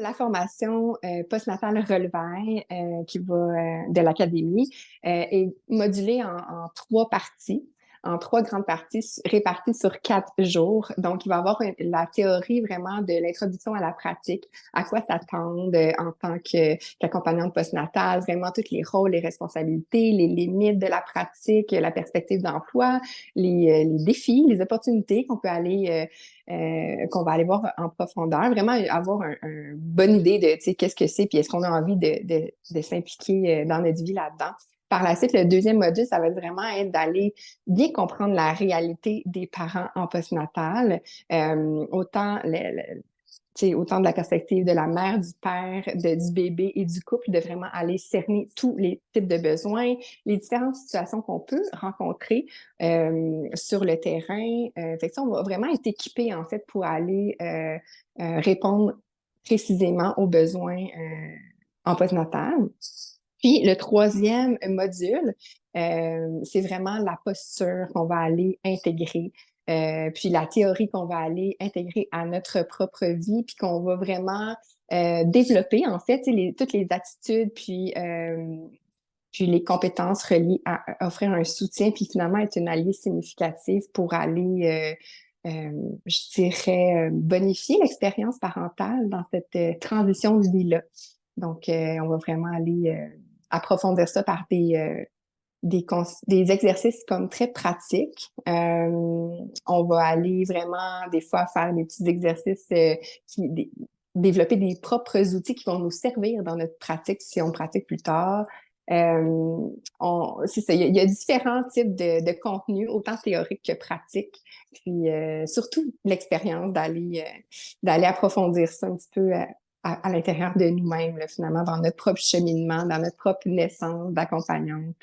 la formation postnatale Relevail qui va de l'Académie est modulée en trois parties, en trois grandes parties réparties sur 4 jours. Donc, il va y avoir la théorie vraiment de l'introduction à la pratique, à quoi s'attendre en tant qu'accompagnante postnatale, vraiment tous les rôles, les responsabilités, les limites de la pratique, la perspective d'emploi, les défis, les opportunités qu'on va aller voir en profondeur, vraiment avoir une bonne idée de, tu sais, qu'est-ce que c'est, puis est-ce qu'on a envie de s'impliquer dans notre vie là-dedans. Par la suite, le deuxième module, ça va vraiment être d'aller bien comprendre la réalité des parents en postnatal, autant de la perspective de la mère, du père, du bébé et du couple, de vraiment aller cerner tous les types de besoins, les différentes situations qu'on peut rencontrer sur le terrain. Fait que ça, on va vraiment être équipé, en fait, pour aller répondre précisément aux besoins en postnatal. Puis le troisième module, c'est vraiment la posture qu'on va aller intégrer, puis la théorie qu'on va aller intégrer à notre propre vie, puis qu'on va vraiment développer, en fait, toutes les attitudes, puis les compétences reliées à offrir un soutien, puis finalement être une alliée significative pour aller, je dirais, bonifier l'expérience parentale dans cette transition de vie-là. Donc, on va vraiment aller approfondir ça par des exercices comme très pratiques. On va aller vraiment, des fois, faire des petits exercices développer des propres outils qui vont nous servir dans notre pratique si on pratique plus tard. C'est ça, il y a différents types de contenus, autant théoriques que pratiques. Puis surtout l'expérience d'aller approfondir ça un petit peu à l'intérieur de nous-mêmes, là, finalement, dans notre propre cheminement, dans notre propre naissance d'accompagnante.